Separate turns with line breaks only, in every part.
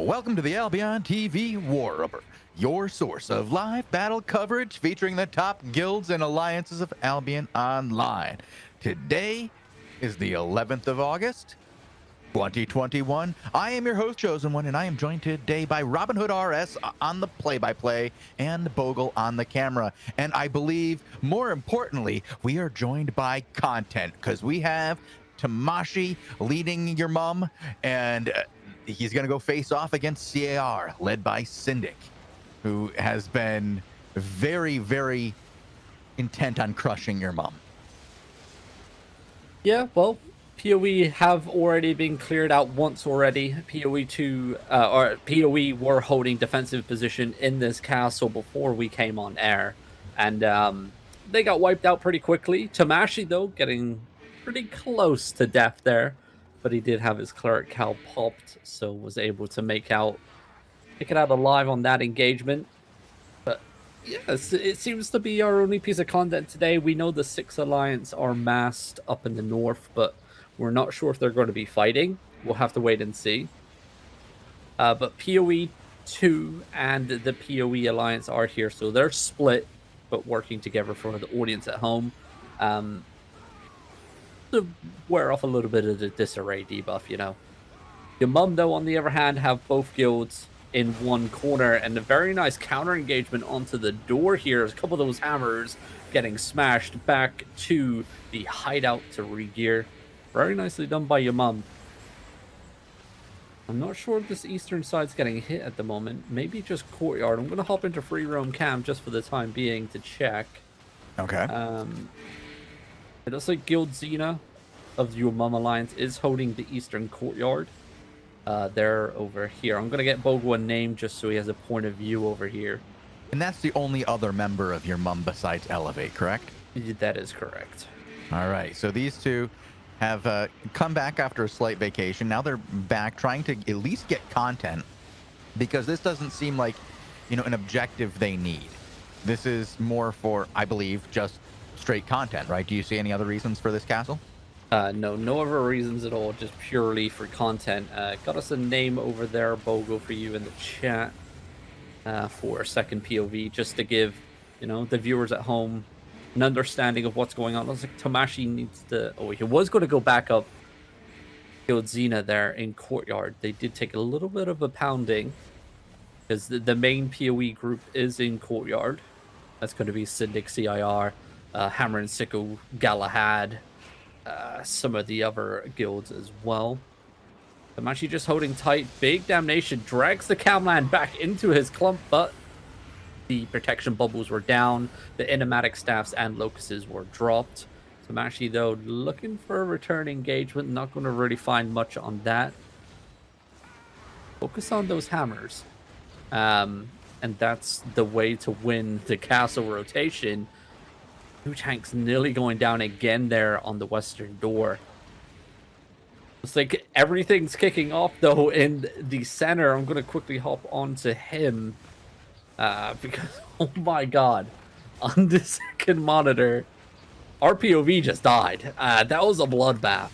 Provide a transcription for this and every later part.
Welcome to the AlbionTV War Rubber, your source of live battle coverage featuring the top guilds and alliances of Albion Online. Today is the 11th of August, 2021. I am your host, Shozen, and I am joined today by Robinhoodrs on the play-by-play and Bogul on the camera. And I believe, more importantly, we are joined by content because we have Tamashi leading your mom, and he's going to go face off against CAR, led by Syndic, who has been very, very intent on crushing your mom.
Yeah, well, PoE have already been cleared out once already. PoE were holding defensive position in this castle before we came on air, and they got wiped out pretty quickly. Tamashi, though, getting pretty close to death there, but he did have his cleric cow popped, so was able to make it out alive on that engagement. But yes, it seems to be our only piece of content today. We know the 6 Alliance are massed up in the north, but we're not sure if they're going to be fighting. We'll have to wait and see. But PoE 2 and the PoE Alliance are here, so they're split, but working together for the audience at home. To wear off a little bit of the disarray debuff, you know. Your mum, though, on the other hand, have both guilds in one corner, and a very nice counter engagement onto the door here. A couple of those hammers getting smashed back to the hideout to regear. Very nicely done by your mum. I'm not sure if this eastern side's getting hit at the moment. Maybe just courtyard. I'm going to hop into free roam cam just for the time being to check.
Okay.
It looks like Guild Xena of your Mum Alliance is holding the eastern courtyard. They're over here. I'm going to get Bogul a name just so he has a point of view over here.
And that's the only other member of your mum besides Elevate, correct?
That is correct.
All right, so these two have come back after a slight vacation. Now they're back trying to at least get content, because this doesn't seem like, you know, an objective they need. This is more for, I believe, just straight content, right? Do you see any other reasons for this castle?
No other reasons at all, just purely for content. Got us a name over there, Bogul, for you in the chat for a second POV, just to give, you know, the viewers at home an understanding of what's going on. Looks like Tamashi needs to... Oh, he was going to go back up Guild Xena there in courtyard. They did take a little bit of a pounding, because the main POE group is in courtyard. That's going to be Syndic, CIR, Hammer and Sickle, Galahad, some of the other guilds as well. I'm actually just holding tight. Big Damnation drags the Camland back into his clump, but the protection bubbles were down. The enigmatic staffs and locusts were dropped. So I'm actually, though, looking for a return engagement. Not going to really find much on that. Focus on those hammers. And that's the way to win the castle rotation. 2 tanks nearly going down again there on the western door. It's like everything's kicking off, though, in the center. I'm going to quickly hop onto him. Because, oh my god, on the second monitor, our POV just died. That was a bloodbath.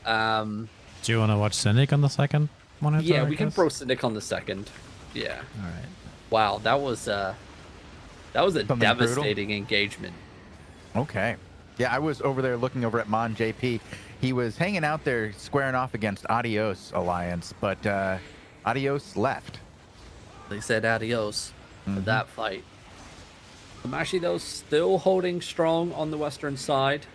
Do you want to watch Syndic on the second monitor?
Yeah, we can throw Syndic on the second. Yeah.
All right.
Wow, that was a
Something
devastating
brutal.
engagement.
Okay. Yeah, I was over there looking over at Mon JP. He was hanging out there squaring off against Adios Alliance, but Adios left.
They said adios for that fight. Tamashi, though, still holding strong on the western side.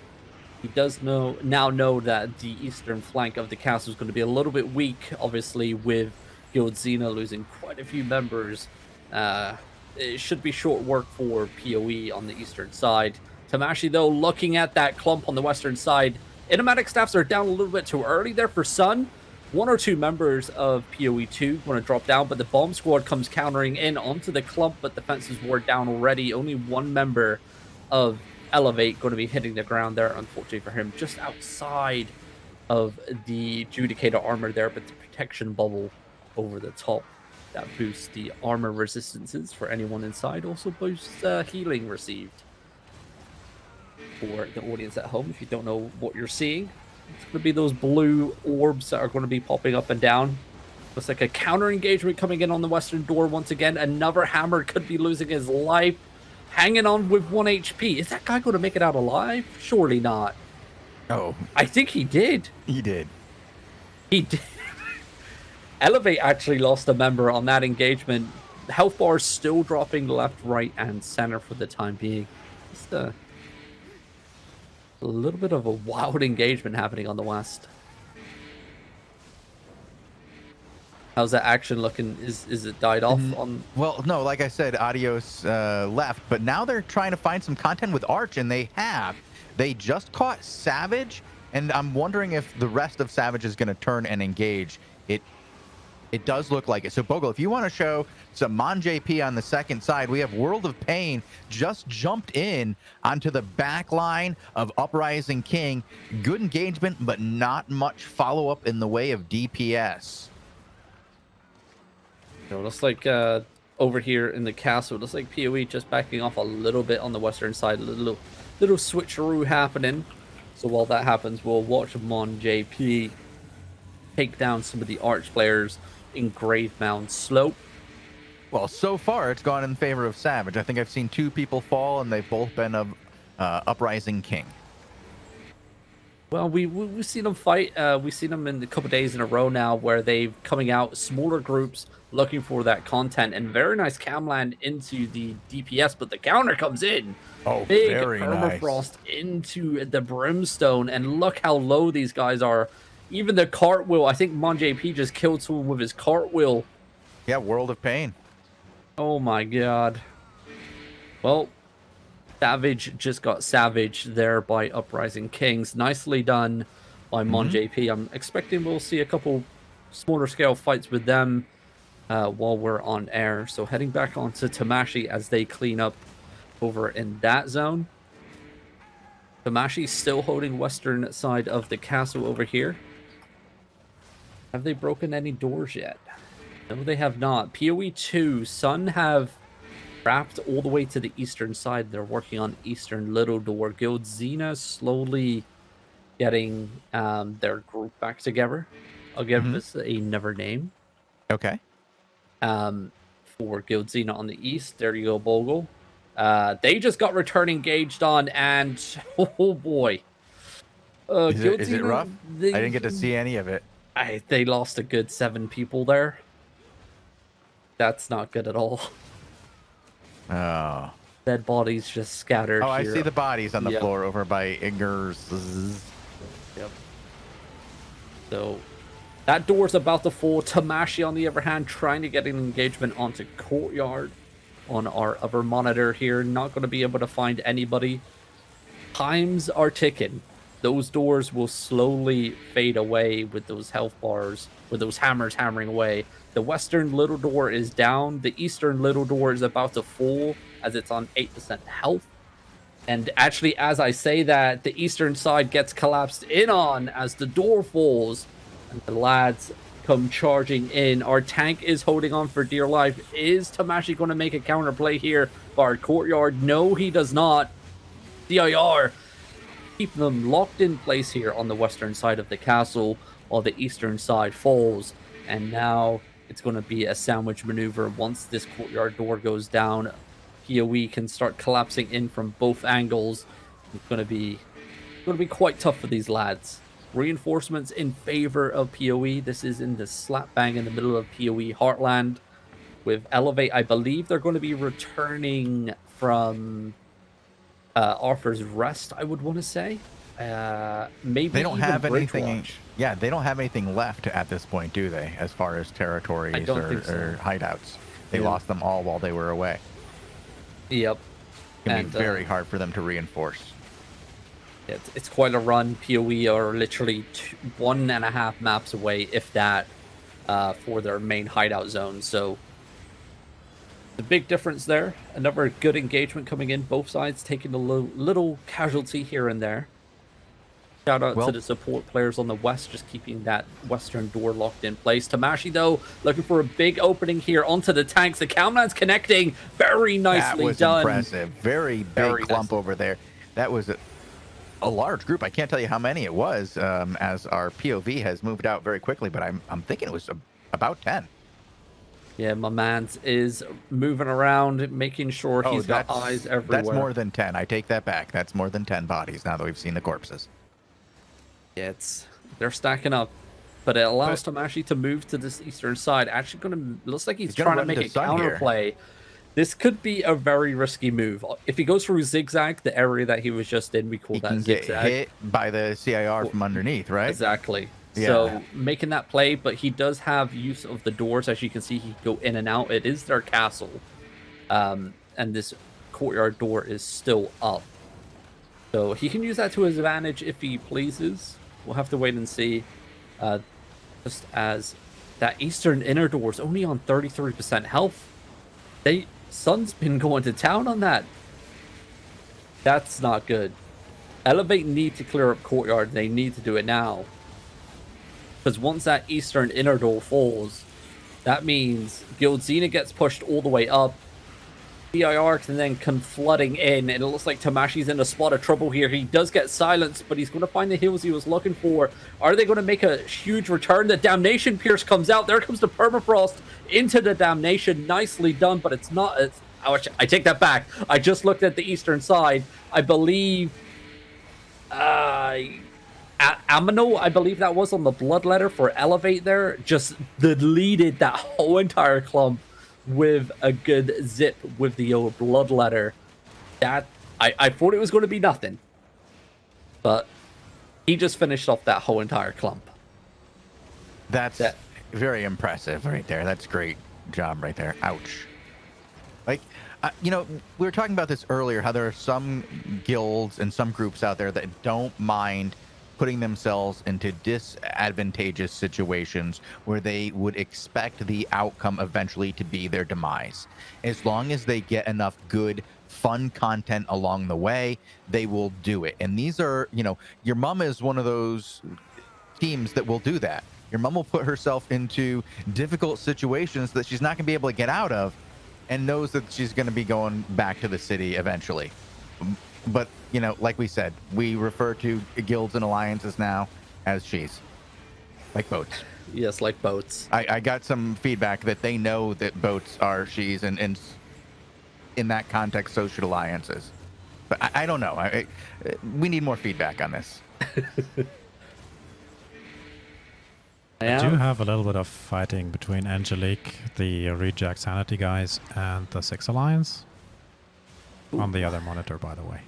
He does now know that the eastern flank of the castle is going to be a little bit weak, obviously, with Guild Xena losing quite a few members. It should be short work for PoE on the eastern side. Tamashi, though, looking at that clump on the western side. Enigmatic staffs are down a little bit too early there for Sun. 1 or 2 members of PoE 2 want to drop down, but the bomb squad comes countering in onto the clump, but defenses were down already. Only 1 member of Elevate going to be hitting the ground there, unfortunately for him, just outside of the Judicator armor there, but the protection bubble over the top. That boosts the armor resistances for anyone inside, also boosts healing received. For the audience at home, if you don't know what you're seeing, it's going to be those blue orbs that are going to be popping up and down. Looks like a counter engagement coming in on the western door once again. Another hammer could be losing his life. Hanging on with 1 HP. Is that guy going to make it out alive? Surely not.
Oh,
I think he did.
he did.
He did. Elevate actually lost a member on that engagement. Health bars still dropping left, right, and center for the time being. Just a little bit of a wild engagement happening on the west. How's that action looking? Is it died off on?
Well, no, like I said, Adios left, but now they're trying to find some content with Arch, and they have. They just caught Savage, and I'm wondering if the rest of Savage is going to turn and engage. It does look like it. So, Bogul, if you want to show some Mon JP on the second side, we have World of Pain just jumped in onto the back line of Uprising King. Good engagement, but not much follow-up in the way of DPS.
It looks like over here in the castle, it looks like PoE just backing off a little bit on the western side. A little switcheroo happening. So while that happens, we'll watch Mon JP take down some of the Arch players in Gravemound Slope.
Well, so far, it's gone in favor of Savage. I think I've seen 2 people fall, and they've both been of Uprising King.
Well, we've seen them fight. We've seen them in a couple days in a row now where they've coming out smaller groups looking for that content, and very nice camland into the DPS, but the counter comes in.
Oh,
big
very
permafrost into the brimstone, and look how low these guys are. Even the cartwheel, I think Mon JP just killed someone with his cartwheel.
Yeah, World of Pain.
Oh my god. Well, Savage just got savaged there by Uprising Kings. Nicely done by Mon JP. I'm expecting we'll see a couple smaller scale fights with them while we're on air. So heading back onto Tamashi as they clean up over in that zone. Tamashi still holding western side of the castle over here. Have they broken any doors yet? No, they have not. PoE 2, Sun have wrapped all the way to the eastern side. They're working on eastern little door. Guild Xena slowly getting their group back together. I'll give this another name.
Okay.
For Guild Xena on the east. There you go, Bogul. They just got return engaged on, and oh boy.
Is it rough? I didn't get to see any of it.
They lost a good 7 people there. That's not good at all.
Oh.
Dead bodies just scattered.
Oh, I
here.
see the bodies on the floor over by Ingers.
Yep. So that door's about to fall. Tamashi, on the other hand, trying to get an engagement onto Courtyard on our other monitor here. Not going to be able to find anybody. Times are ticking. Those doors will slowly fade away with those health bars, with those hammers hammering away. The western little door is down. The eastern little door is about to fall as it's on 8% health. And actually, as I say that, the eastern side gets collapsed in on as the door falls. And the lads come charging in. Our tank is holding on for dear life. Is Tamashi going to make a counterplay here for our Courtyard? No, he does not. DIR. Keep them locked in place here on the western side of the castle while the eastern side falls. And now it's going to be a sandwich maneuver. Once this Courtyard door goes down, PoE can start collapsing in from both angles. It's going to be quite tough for these lads. Reinforcements in favor of PoE. This is in the slap bang in the middle of PoE Heartland. With Elevate, I believe they're going to be returning from Arthur's Rest, I would want to say. Maybe
they don't have anything.
Bridgewatch.
Yeah, they don't have anything left at this point, do they? As far as territories or hideouts, they lost them all while they were away.
Yep.
It's gonna be very hard for them to reinforce.
It's quite a run. PoE are literally 1.5 maps away, if that, for their main hideout zone. So the big difference there. Another good engagement coming in. Both sides taking a little casualty here and there. Shout out to the support players on the west, just keeping that western door locked in place. Tamashi, though, looking for a big opening here onto the tanks. The Calman's connecting. Very nicely
that was
done.
Impressive. Very big clump over there. That was a large group. I can't tell you how many it was, as our POV has moved out very quickly, but I'm thinking it was about 10.
Yeah, my man's is moving around, making sure he's got eyes everywhere.
That's more than 10. I take that back. That's more than 10 bodies now that we've seen the corpses.
Yeah, they're stacking up. But it allows Tamashi to move to this eastern side. Actually looks like he's trying to make a counterplay. This could be a very risky move. If he goes through zigzag, the area that he was just in, we call that zigzag.
Get hit by the CIR from underneath, right?
Exactly.
Yeah.
So making that play, but he does have use of the doors. As you can see, he can go in and out. It is their castle. And this courtyard door is still up. So he can use that to his advantage if he pleases. We'll have to wait and see. Just as that eastern inner door is only on 33% health. Sun's been going to town on that. That's not good. Elevate need to clear up courtyard. They need to do it now. Because once that eastern inner door falls, that means Guild Xena gets pushed all the way up. CIR can then come flooding in, and it looks like Tamashi's in a spot of trouble here. He does get silenced, but he's going to find the heals he was looking for. Are they going to make a huge return? The Damnation Pierce comes out. There comes the Permafrost into the Damnation. Nicely done, but it's not... I take that back. I just looked at the eastern side. I believe... Amino, I believe that was on the Bloodletter for Elevate there. Just deleted that whole entire clump with a good zip with the old Bloodletter. That I thought it was going to be nothing, but he just finished off that whole entire clump.
That's very impressive right there. That's great job right there. Ouch. Like, we were talking about this earlier, how there are some guilds and some groups out there that don't mind putting themselves into disadvantageous situations where they would expect the outcome eventually to be their demise. As long as they get enough good, fun content along the way, they will do it. And these are, your mom is one of those teams that will do that. Your mom will put herself into difficult situations that she's not going to be able to get out of and knows that she's going to be going back to the city eventually. But, like we said, we refer to guilds and alliances now as she's. Like boats.
Yes, like boats.
I got some feedback that they know that boats are she's, and in that context, so should alliances. But I don't know. We need more feedback on this.
I do have a little bit of fighting between Angelique, the Reject Sanity guys, and the Six Alliance. Ooh. On the other monitor, by the way.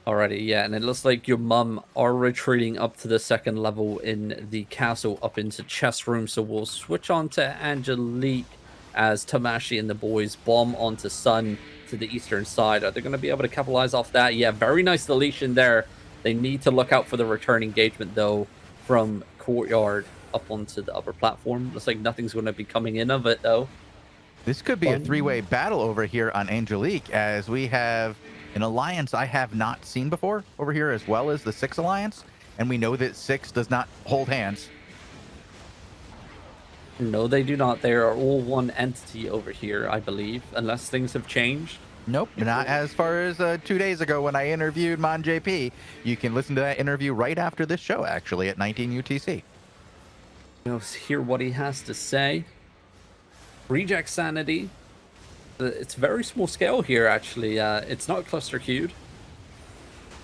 Alrighty, yeah, and it looks like your mum are retreating up to the second level in the castle, up into chest room. So we'll switch on to Angelique as Tamashi and the boys bomb onto Sun to the eastern side. Are they going to be able to capitalize off that? Yeah, very nice deletion there. They need to look out for the return engagement, though, from Courtyard up onto the upper platform. Looks like nothing's going to be coming in of it, though.
This could be a three-way battle over here on Angelique, as we have an alliance I have not seen before over here, as well as the Six Alliance. And we know that Six does not hold hands.
No, they do not. They are all one entity over here, I believe, unless things have changed.
Nope, not as far as 2 days ago when I interviewed Mon JP. You can listen to that interview right after this show, actually, at 19 UTC.
Let's hear what he has to say. Reject Sanity. It's very small scale here, actually. It's not cluster queued.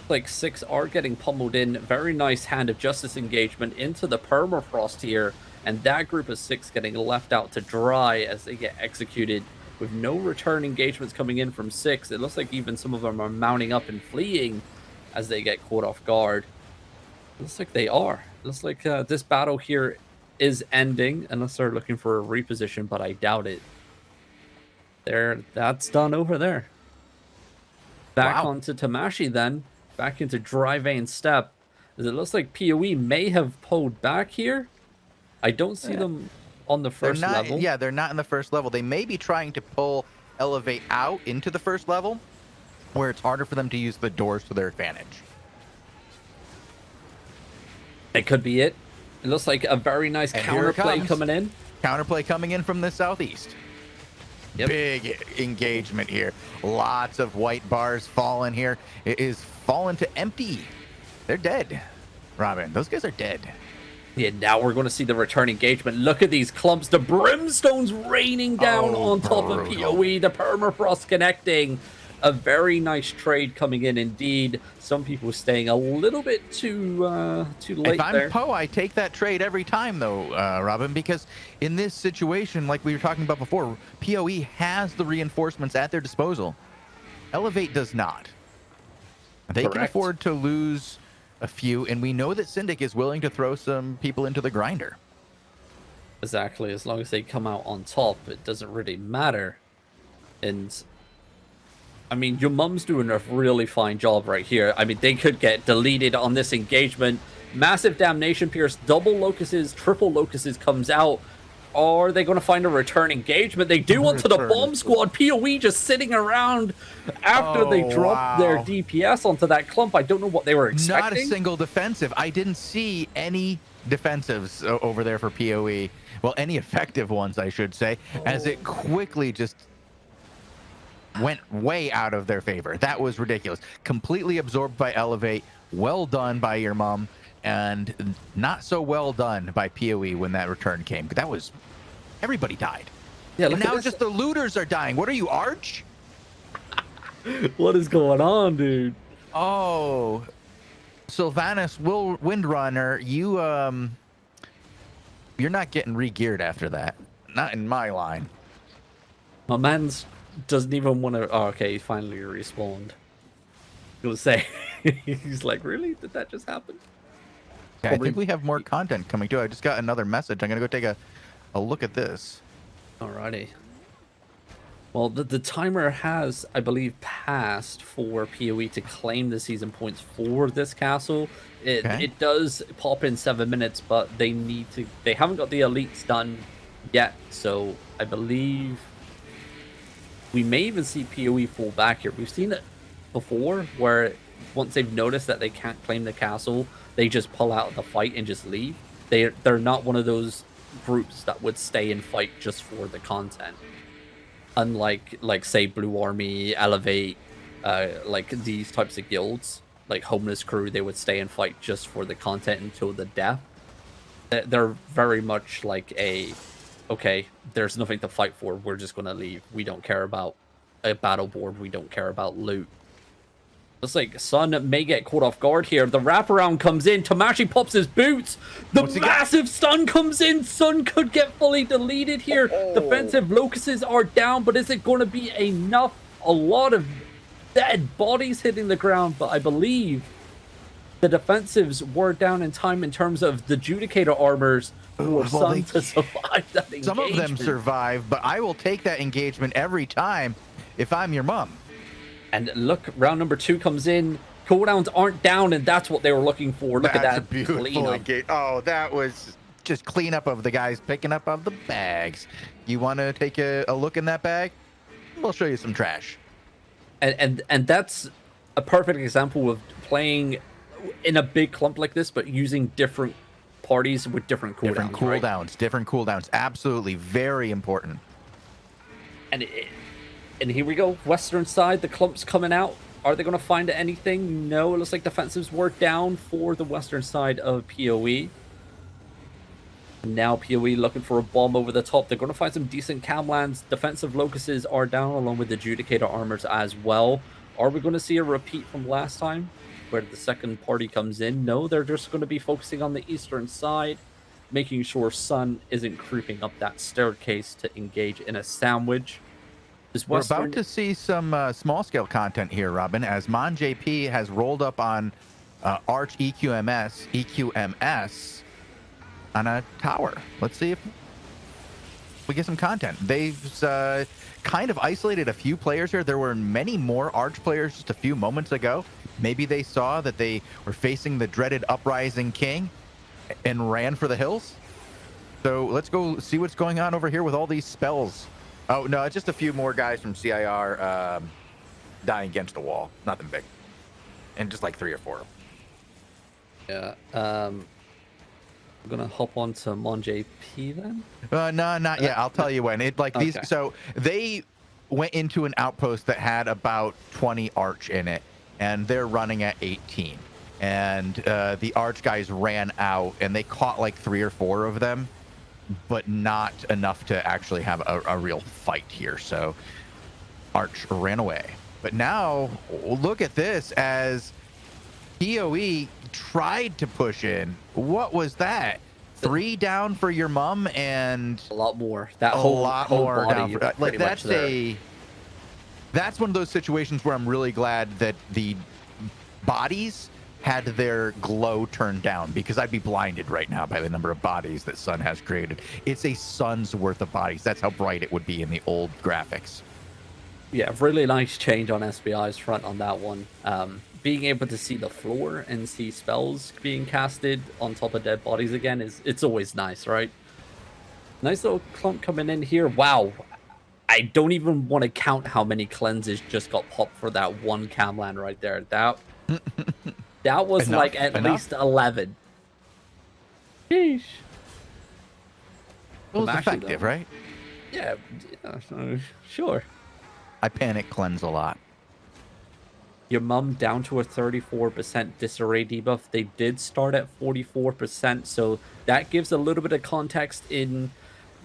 Like Six are getting pummeled in. Very nice Hand of Justice engagement into the Permafrost here. And that group of Six getting left out to dry as they get executed with no return engagements coming in from Six. It looks like even some of them are mounting up and fleeing as they get caught off guard. It looks like they are. It looks like this battle here is ending unless they're looking for a reposition, but I doubt it. That's done over there. Back onto Tamashi then. Back into Dry Vein Step. It looks like PoE may have pulled back here. I don't see them on the first level.
Yeah, they're not in the first level. They may be trying to pull Elevate out into the first level, where it's harder for them to use the doors to their advantage.
It could be it. It looks like a very nice counterplay coming in.
Counterplay coming in from the southeast. Yep. Big engagement here. Lots of white bars falling here. It is falling to empty. They're dead. Robin, those guys are dead.
Yeah, now we're going to see the return engagement. Look at these clumps. The brimstone's raining down on top of PoE. The permafrost connecting. A very nice trade coming in indeed. Some people staying a little bit too late
if I'm
there.
Poe, I take that trade every time, though, Robin, because in this situation, like we were talking about before, PoE has the reinforcements at their disposal. Elevate does not. They can
Correct.
afford to lose a few, and we know that Syndic is willing to throw some people into the grinder.
Exactly. As long as they come out on top, it doesn't really matter. And I mean, your mum's doing a really fine job right here. I mean, they could get deleted on this engagement. Massive Damnation Pierce, double Locusts, triple Locusts comes out. Are they going to find a return engagement? They do onto the bomb squad. PoE just sitting around after they dropped their DPS onto that clump. I don't know what they were expecting.
Not a single defensive. I didn't see any defensives over there for PoE. Well, any effective ones, I should say, as it quickly just went way out of their favor. That was ridiculous. Completely absorbed by Elevate. Well done by your mom. And not so well done by PoE when that return came. That was... everybody died.
Yeah,
and now just the looters are dying. What are you, Arch?
What is going on, dude?
Oh, Sylvanas Windrunner, you're not getting re-geared after that. Not in my line.
My man's doesn't even want to... Oh, okay, he finally respawned. I was gonna say, he's like, really? Did that just happen?
Yeah, I think we have more content coming too. I just got another message. I'm gonna go take a look at this.
Alrighty. Well, the timer has, I believe, passed for PoE to claim the season points for this castle. It does pop in 7 minutes, but they need to... They haven't got the elites done yet, so I believe we may even see PoE fall back here. We've seen it before, where once they've noticed that they can't claim the castle, they just pull out of the fight and just leave. They're not one of those groups that would stay and fight just for the content. Unlike, like, say, Blue Army, Elevate, like these types of guilds, like Homeless Crew, they would stay and fight just for the content until the death. They're very much like okay, there's nothing to fight for, we're just going to leave. We don't care about a battle board, we don't care about loot. Looks like Sun may get caught off guard here. The wraparound comes in. Tamashi pops his boots. The massive stun comes in. Sun could get fully deleted here. Defensive locusts are down, but is it going to be enough? A lot of dead bodies hitting the ground, but I believe the defensives were down in time in terms of the Judicator armors for Sun to survive that engagement.
Some of them survive, but I will take that engagement every time if I'm your mom.
And look, round number 2 comes in. Cooldowns aren't down, and that's what they were looking for. Look at that cleanup.
Oh, that was just cleanup of the guys picking up of the bags. You want to take a look in that bag? We'll show you some trash.
And that's a perfect example of playing in a big clump like this, but using different parties with different cooldowns.
Different cooldowns. Absolutely, very important.
And here we go, western side, the clump's coming out. Are they going to find anything? No, it looks like defensives were down for the western side of PoE. Now PoE looking for a bomb over the top. They're going to find some decent camlands. Defensive locusts are down along with the Judicator armors as well. Are we going to see a repeat from last time where the second party comes in? No, they're just going to be focusing on the eastern side, making sure Sun isn't creeping up that staircase to engage in a sandwich.
We're about to see some small-scale content here, Robin, as Mon JP has rolled up on Arch EQMS on a tower. Let's see if we get some content. They've kind of isolated a few players here. There were many more Arch players just a few moments ago. Maybe they saw that they were facing the dreaded Uprising King and ran for the hills. So let's go see what's going on over here with all these spells. Oh, no, it's just a few more guys from CIR dying against a wall. Nothing big. And just like 3 or 4.
Yeah. I'm going to hop on to Mon JP then.
No, not yet. I'll tell you when. These. So they went into an outpost that had about 20 Arch in it, and they're running at 18. and the Arch guys ran out, and they caught like 3 or 4 of them, but not enough to actually have a real fight here. So Arch ran away. But now look at this as PoE tried to push in. What was that? 3 down for your mum and
a lot more. That
a
whole
lot
whole
more
body,
down for, like
pretty
that's one of those situations where I'm really glad that the bodies had their glow turned down, because I'd be blinded right now by the number of bodies that Sun has created. It's a sun's worth of bodies. That's how bright it would be in the old graphics.
Yeah, really nice change on SBI's front on that one. Being able to see the floor and see spells being casted on top of dead bodies again it's always nice, right? Nice little clump coming in here. Wow. I don't even want to count how many cleanses just got popped for that one camland right there. That was like at least 11. Sheesh.
It was effective, right?
Yeah, sure.
I panic cleanse a lot.
Your mum down to a 34% disarray debuff. They did start at 44%, so that gives a little bit of context in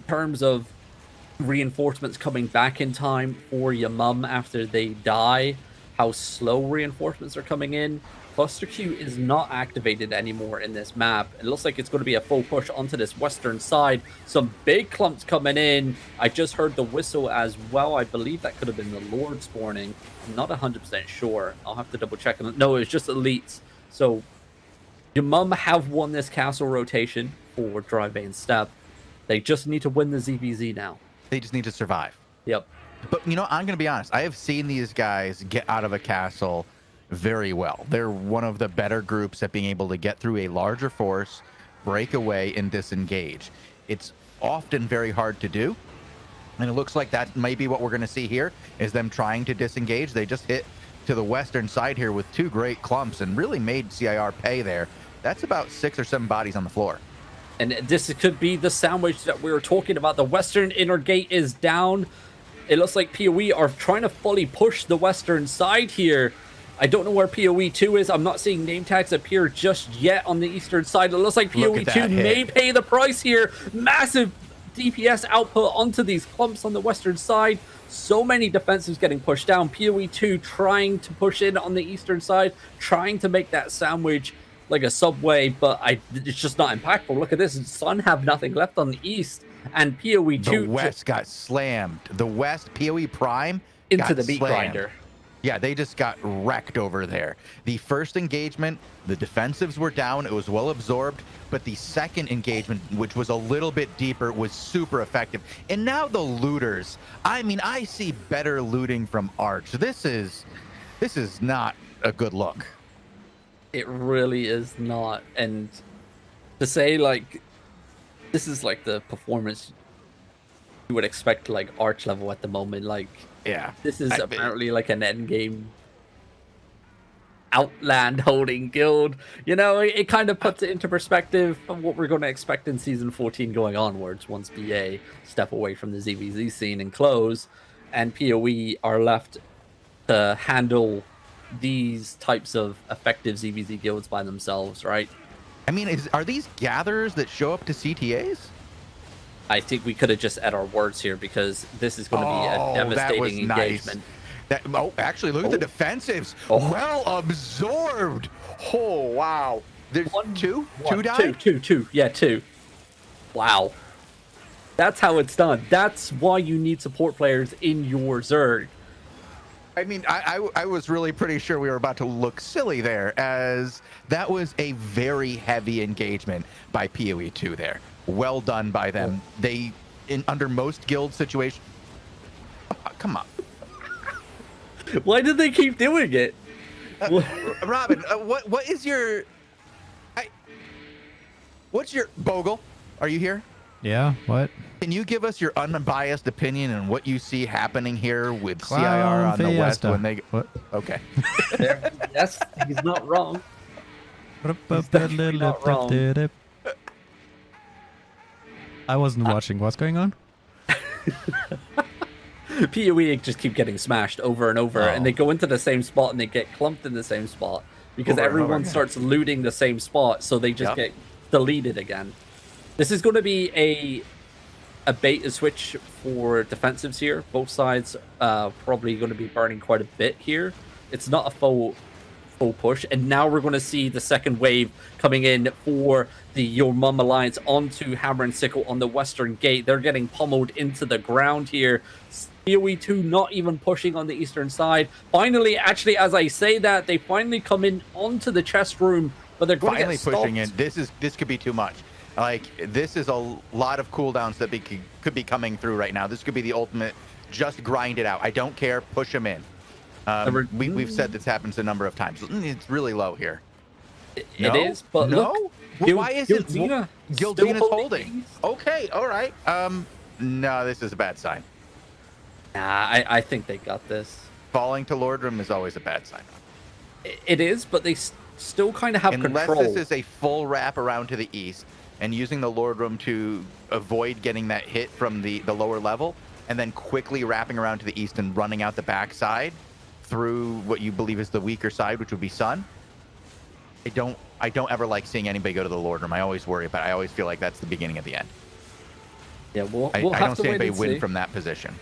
terms of reinforcements coming back in time for your mum after they die, how slow reinforcements are coming in. Cluster Q is not activated anymore in this map. It looks like it's going to be a full push onto this western side. Some big clumps coming in. I just heard the whistle as well. I believe that could have been the Lord spawning. I'm not 100% sure. I'll have to double check. No, it's just elites. So your mum have won this castle rotation for Drivebane Step. They just need to win the ZVZ now.
They just need to survive.
Yep.
But, you know, I'm going to be honest. I have seen these guys get out of a castle very well. They're one of the better groups at being able to get through a larger force, break away, and disengage. It's often very hard to do. And it looks like that may be what we're going to see here, is them trying to disengage. They just hit to the western side here with 2 great clumps and really made CIR pay there. That's about 6 or 7 bodies on the floor.
And this could be the sandwich that we were talking about. The western inner gate is down. It looks like PoE are trying to fully push the western side here. I don't know where PoE 2 is. I'm not seeing name tags appear just yet on the eastern side. It looks like PoE 2 may pay the price here. Massive DPS output onto these clumps on the western side. So many defensives getting pushed down. PoE 2 trying to push in on the eastern side, trying to make that sandwich like a subway, but it's just not impactful. Look at this. Sun have nothing left on the east, and PoE 2...
The west got slammed. The west, PoE Prime,
into the meat grinder.
Yeah, they just got wrecked over there. The first engagement, the defensives were down. It was well absorbed. But the second engagement, which was a little bit deeper, was super effective. And now the looters. I mean, I see better looting from Arch. This is not a good look.
It really is not. And to say, like, this is like the performance you would expect, like, Arch level at the moment. Like,
yeah,
this is apparently like an endgame outland holding guild. You know, it kind of puts it into perspective of what we're going to expect in season 14 going onwards, once BA step away from the ZVZ scene and close, and PoE are left to handle these types of effective ZVZ guilds by themselves, right?
I mean, are these gatherers that show up to CTAs?
I think we could have just added our words here, because this is going to be a devastating engagement.
Nice. Actually, look at the defensives. Well absorbed. Oh, wow. There's two died?
Two. Yeah, 2. Wow. That's how it's done. That's why you need support players in your Zerg.
I mean, I was really pretty sure we were about to look silly there, as that was a very heavy engagement by PoE 2 there. Well done by them. They, under most guild situations... come on.
Why did they keep doing it?
Robin, what is your... what's your... Bogul, are you here?
Yeah, what?
Can you give us your unbiased opinion on what you see happening here with CIR on the west when they...
What?
Okay.
Yes, he's not wrong. He's definitely not wrong.
I wasn't watching. What's going on?
PoE just keep getting smashed over and over, and they go into the same spot and they get clumped in the same spot. because
Over and over
everyone
again.
starts looting the same spot, so they just
Yep.
get deleted again. This is going to be a bait and switch for defensives here. Both sides probably going to be burning quite a bit here. It's not a full push, and now we're going to see the second wave coming in for the Your Mum Alliance onto Hammer and Sickle on the western gate. They're getting pummeled into the ground here. PoE2 not even pushing on the eastern side. Finally, actually, as I say that, they finally come in onto the chest room, but they're going
Finally
to get
pushing
stopped.
in. This could be too much. Like, this is a lot of cooldowns that could be coming through right now. This could be the ultimate, just grind it out. I don't care, push them in. We've said this happens a number of times. It's really low here.
It is, but
no?
look,
Why isn't
Gildina
Gildina's
still
holding?
these.
Okay, all right. No, this is a bad sign.
Nah, I think they got this.
Falling to Lordrum is always a bad sign.
It is, but they still kind of have
Unless
control.
this is a full wrap around to the east and using the Lordrum to avoid getting that hit from the lower level, and then quickly wrapping around to the east and running out the backside through what you believe is the weaker side, which would be Sun. I don't ever like seeing anybody go to the Lordrum. I always worry, but I always feel like that's the beginning of the end.
Yeah, we'll
I
have
don't
to
see
wait
anybody
and
win
see.
from that position.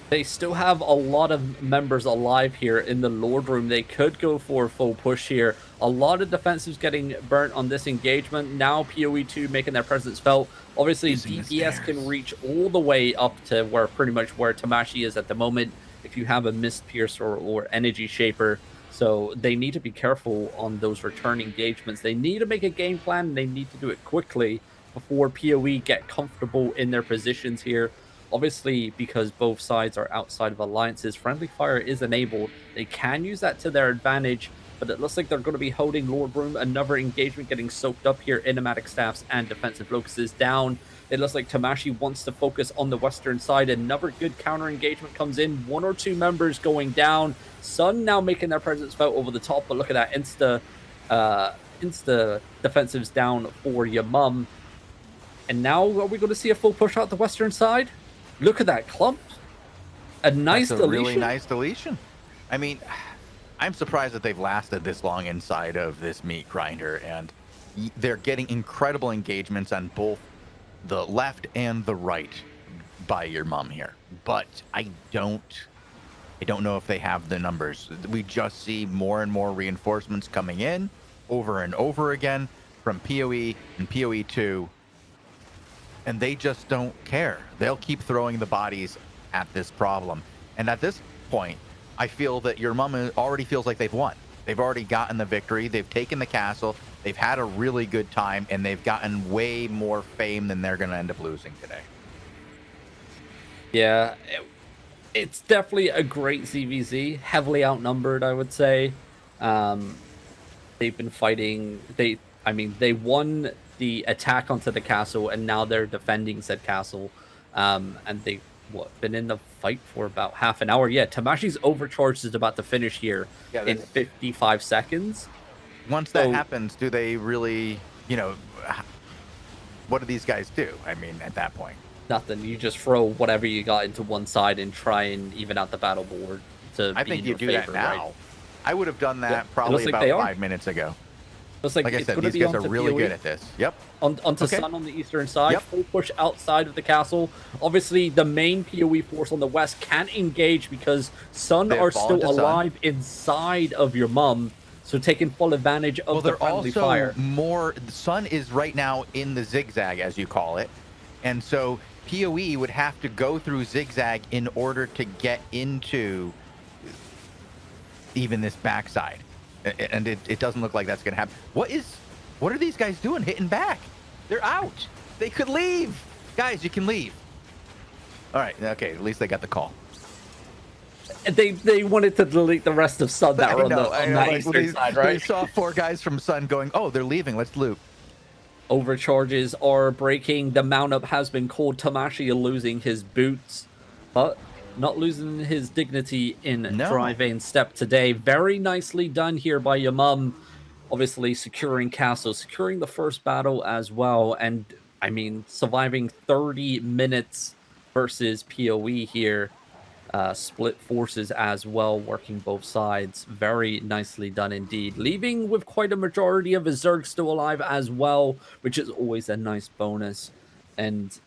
They still have a lot of members alive here in the Lord Room. They could go for a full push here. A lot of defensives getting burnt on this engagement. Now PoE2 making their presence felt. Obviously,
Using the
DPS can
stairs.
reach all the way up to where pretty much where Tamashi is at the moment if you have a Mist Piercer or Energy Shaper. So they need to be careful on those return engagements. They need to make a game plan, and they need to do it quickly before PoE get comfortable in their positions here. Obviously, because both sides are outside of alliances, friendly fire is enabled. They can use that to their advantage, but it looks like they're going to be holding Lord Room. Another engagement getting soaked up here. Enigmatic staffs and defensive locusts down. It looks like Tamashi wants to focus on the western side. Another good counter engagement comes in. 1 or 2 members going down. Sun now making their presence felt over the top, but look at that. Insta defensives down for your mum. And now are we going to see a full push out the western side? Look at that clump. A nice
That's a
deletion.
really nice deletion. I mean, I'm surprised that they've lasted this long inside of this meat grinder, and they're getting incredible engagements on both the left and the right by your mum here. But I don't know if they have the numbers. We just see more and more reinforcements coming in over and over again from PoE and PoE2. And they just don't care. They'll keep throwing the bodies at this problem. And at this point, I feel that your mum already feels like they've won. They've already gotten the victory. They've taken the castle. They've had a really good time, and they've gotten way more fame than they're going to end up losing today.
Yeah, it's definitely a great ZVZ. Heavily outnumbered, I would say. They've been fighting. They won the attack onto the castle, and now they're defending said castle. And they've been in the fight for about half an hour. Yeah, Tamashi's overcharge is about to finish here in 55 seconds.
Once that happens, do they really, what do these guys do? I mean, at that point.
Nothing. You just throw whatever you got into one side and try and even out the battle board.
I think you do that now.
Right?
I would have done that
Yeah,
probably
like
about 5 minutes ago.
Looks
Like I said, these guys are really good at this. Yep.
Onto
Okay.
Sun on the eastern side,
Yep.
full push outside of the castle. Obviously, the main PoE force on the west can't engage because Sun
They have
are
fallen
still
to Sun.
alive inside of your mum, so taking full advantage of the
They're
friendly
also
fire.
the Sun is right now in the zigzag, as you call it, and so PoE would have to go through zigzag in order to get into even this backside, and it doesn't look like that's going to happen. What are these guys doing hitting back? They're out. They could leave. Guys, you can leave. All right, okay, at least they got the call.
They wanted to delete the rest of Sun that were on
I know,
that
like,
eastern side,
They
right?
saw 4 guys from Sun going, oh, they're leaving, let's loot.
Overcharges are breaking. The mount up has been called. Tamashi losing his boots, but not losing his dignity in driving step today. Very nicely done here by your mum. Obviously securing castle, securing the first battle as well. And I mean, surviving 30 minutes versus PoE here. split forces as well, working both sides. Very nicely done indeed. Leaving with quite a majority of his Zerg still alive as well, which is always a nice bonus. And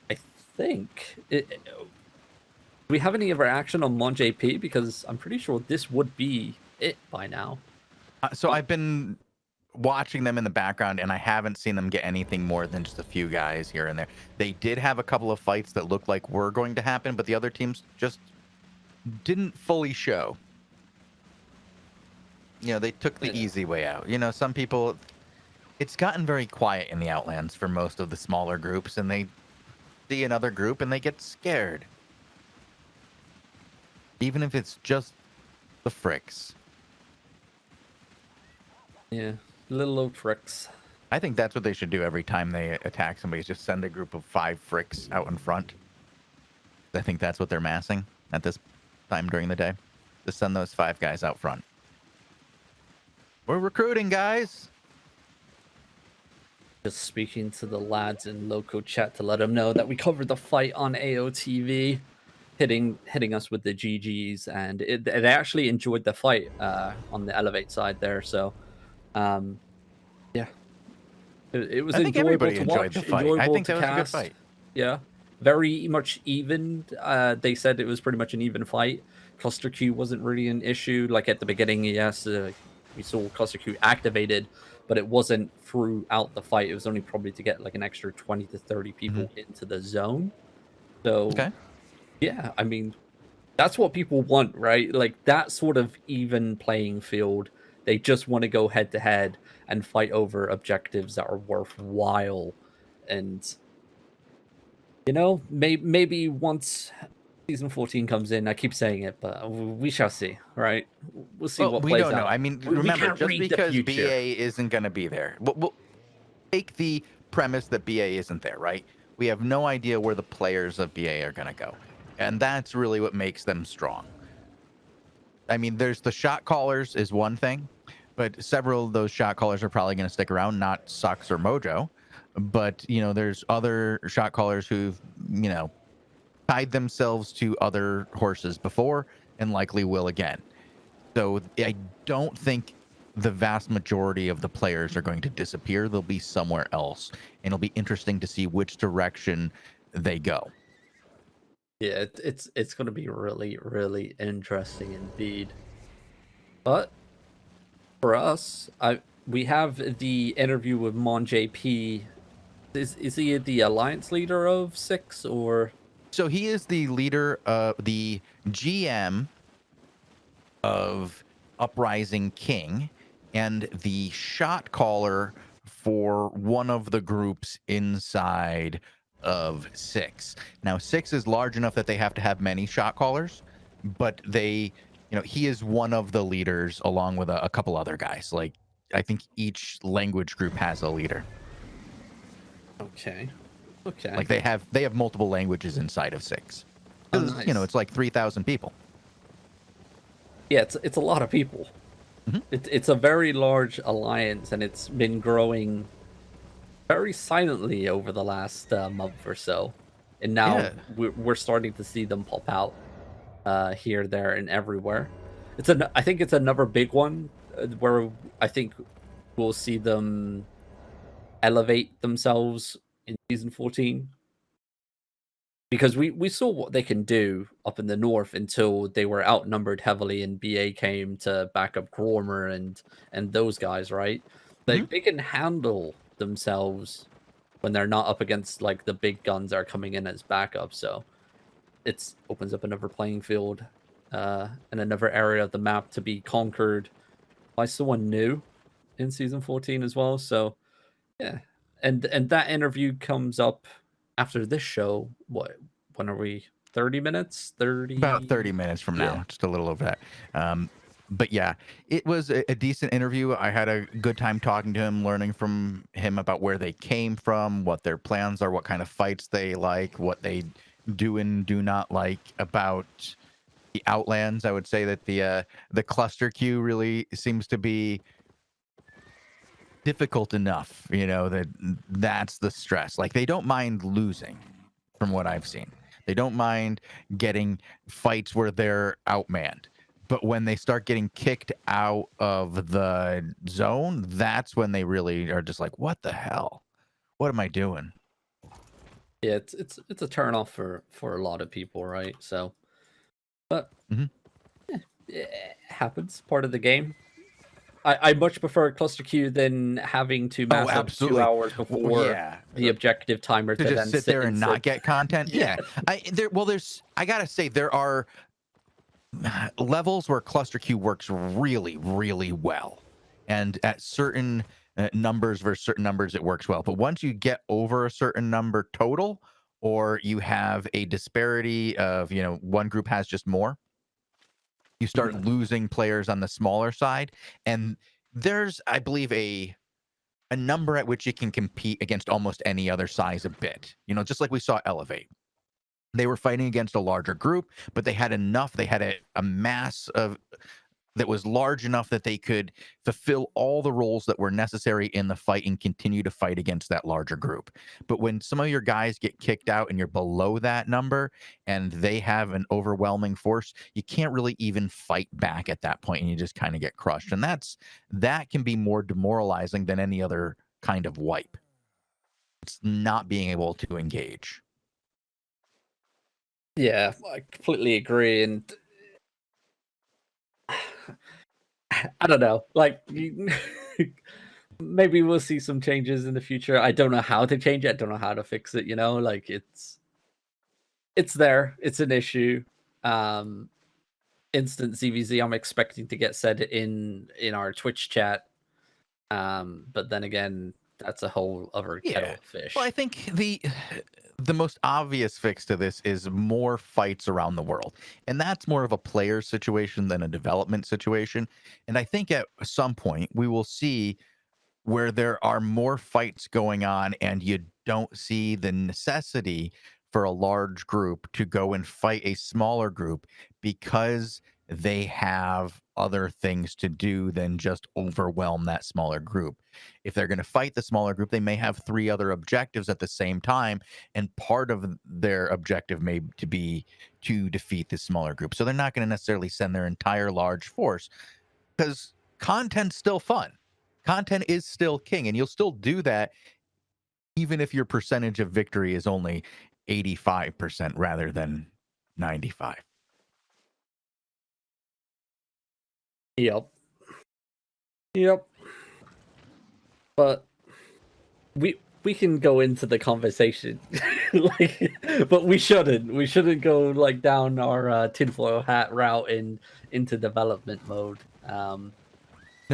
I think... do we have any other action on Mon JP? Because I'm pretty sure this would be it by now.
So I've been watching them in the background, and I haven't seen them get anything more than just a few guys here and there. They did have a couple of fights that looked like were going to happen, but the other teams just didn't fully show. You know, they took the easy way out. You know, some people... It's gotten very quiet in the Outlands for most of the smaller groups, and they see another group and they get scared. Even if it's just the fricks.
Yeah, little old fricks.
I think that's what they should do every time they attack somebody, is just send a group of 5 fricks out in front. I think that's what they're massing at this time during the day. Just send those 5 guys out front. We're recruiting, guys.
Just speaking to the lads in local chat to let them know that we covered the fight on AOTV. Hitting us with the GGs, and they actually enjoyed the fight on the Elevate side there. So, yeah, it was
I think
enjoyable
everybody
to
enjoyed
watch.
the fight.
Enjoyable
I think
to
that was a good
cast.
fight.
Yeah, very much even. They said it was pretty much an even fight. Cluster Q wasn't really an issue. Like at the beginning, yes, we saw Cluster Q activated, but it wasn't throughout the fight. It was only probably to get like an extra 20 to 30 people into the zone. So.
Okay.
Yeah, I mean, that's what people want, right? Like that sort of even playing field. They just want to go head to head and fight over objectives that are worthwhile. And, you know, maybe once season 14 comes in, I keep saying it, but we shall see, right? We'll see what plays out.
We don't know. I mean, remember, just because BA isn't going to be there, we'll take the premise that BA isn't there, right? We have no idea where the players of BA are going to go. And that's really what makes them strong. I mean, there's the shot callers is one thing, but several of those shot callers are probably going to stick around, not Sucks or Mojo. But, you know, there's other shot callers who've, you know, tied themselves to other horses before and likely will again. So I don't think the vast majority of the players are going to disappear. They'll be somewhere else. And it'll be interesting to see which direction they go.
Yeah, it's going to be really, really interesting indeed. But for us, we have the interview with Mon JP. Is he the alliance leader of 6 or?
So he is the leader, the GM of Uprising King, and the shot caller for one of the groups inside of 6. Now 6 is large enough that they have to have many shot callers, but they, you know, he is one of the leaders along with a couple other guys. Like I think each language group has a leader.
Okay.
Like they have multiple languages inside of 6.
Oh, nice.
You know, it's like 3,000 people.
Yeah, it's a lot of people.
Mm-hmm.
It's a very large alliance, and it's been growing very silently over the last month or so, and now we're starting to see them pop out here, there, and everywhere. I think it's another big one where I think we'll see them elevate themselves in season 14, because we saw what they can do up in the north until they were outnumbered heavily and BA came to back up Gormer and those guys, right? They can handle themselves when they're not up against like the big guns that are coming in as backup. So it opens up another playing field and another area of the map to be conquered by someone new in season 14 as well. So yeah, and that interview comes up after this show. When are we? 30 minutes?
About 30 minutes from now, just a little over that. But yeah, it was a decent interview. I had a good time talking to him, learning from him about where they came from, what their plans are, what kind of fights they like, what they do and do not like about the Outlands. I would say that the cluster queue really seems to be difficult enough, you know, that's the stress. Like they don't mind losing from what I've seen. They don't mind getting fights where they're outmanned. But when they start getting kicked out of the zone, that's when they really are just like, what the hell? What am I doing?
Yeah, it's a turn off for a lot of people, right? So, but it happens, part of the game. I much prefer cluster queue than having to mass up 2 hours before the objective timer
to
then
just sit there and not get content. Yeah. I gotta say, there are levels where cluster queue works really, really well, and at certain numbers versus certain numbers it works well. But once you get over a certain number total, or you have a disparity of, one group has just more, you start losing players on the smaller side. And there's, I believe, a number at which you can compete against almost any other size a bit, just like we saw Elevate. They were fighting against a larger group, but they had enough. They had a mass of that was large enough that they could fulfill all the roles that were necessary in the fight and continue to fight against that larger group. But when some of your guys get kicked out and you're below that number and they have an overwhelming force, you can't really even fight back at that point, and you just kind of get crushed. And that can be more demoralizing than any other kind of wipe. It's not being able to engage.
Yeah, I completely agree. And I don't know, like, maybe we'll see some changes in the future. I don't know how to change it. I don't know how to fix it. Like it's there. It's an issue. Instant ZVZ, I'm expecting to get said in our Twitch chat. But then again, that's a whole other kettle of fish.
Well, I think the most obvious fix to this is more fights around the world. And that's more of a player situation than a development situation. And I think at some point we will see where there are more fights going on and you don't see the necessity for a large group to go and fight a smaller group because they have other things to do than just overwhelm that smaller group. If they're going to fight the smaller group, they may have 3 other objectives at the same time, and part of their objective may to be to defeat the smaller group. So they're not going to necessarily send their entire large force, because content's still fun. Content is still king, and you'll still do that even if your percentage of victory is only 85% rather than 95.
Yep. But we can go into the conversation, but we shouldn't. We shouldn't go down our tinfoil hat route into development mode.
No,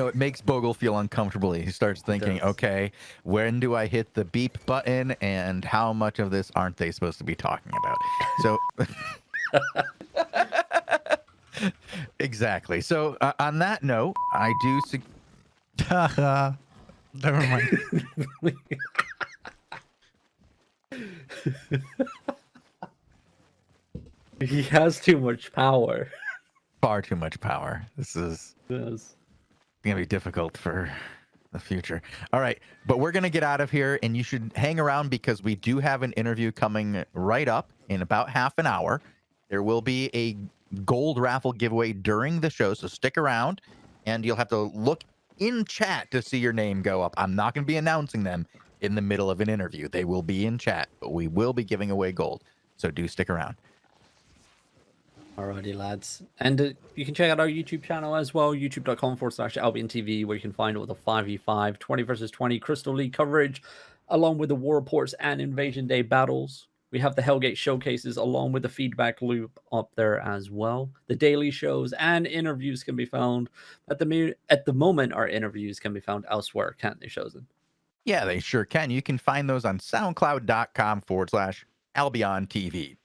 it makes Bogul feel uncomfortable. He starts thinking, okay, when do I hit the beep button, and how much of this aren't they supposed to be talking about? So exactly. So on that note, I do
never mind.
He has too much power.
Far too much power. This is going to be difficult for the future. All right, but we're going to get out of here, and you should hang around because we do have an interview coming right up in about half an hour. There will be a gold raffle giveaway during the show, so stick around, and you'll have to look in chat to see your name go up. I'm not going to be announcing them in the middle of an interview. They will be in chat, but we will be giving away gold, so do stick around.
Alrighty, lads. And you can check out our YouTube channel as well, youtube.com/AlbionTV, where you can find all the 5v5, 20 versus 20 Crystal League coverage, along with the war reports and Invasion Day battles. We have the Hellgate showcases along with the feedback loop up there as well. The daily shows and interviews can be found. At the moment, our interviews can be found elsewhere, can't they, Shozen?
Yeah, they sure can. You can find those on soundcloud.com/AlbionTV.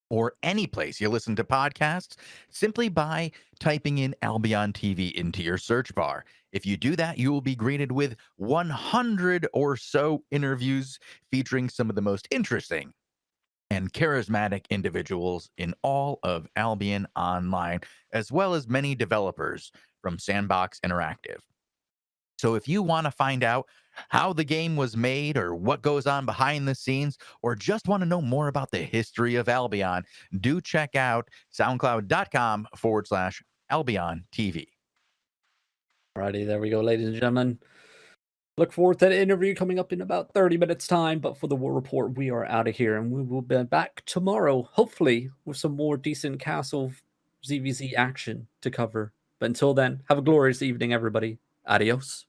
Or any place you listen to podcasts, simply by typing in Albion TV into your search bar. If you do that, you will be greeted with 100 or so interviews featuring some of the most interesting and charismatic individuals in all of Albion Online, as well as many developers from Sandbox Interactive. So if you want to find out how the game was made or what goes on behind the scenes, or just want to know more about the history of Albion, do check out soundcloud.com/AlbionTV.
Alrighty, there we go, ladies and gentlemen. Look forward to the interview coming up in about 30 minutes time, but for the War Report, we are out of here, and we will be back tomorrow, hopefully with some more decent Castle ZVZ action to cover. But until then, have a glorious evening, everybody. Adios.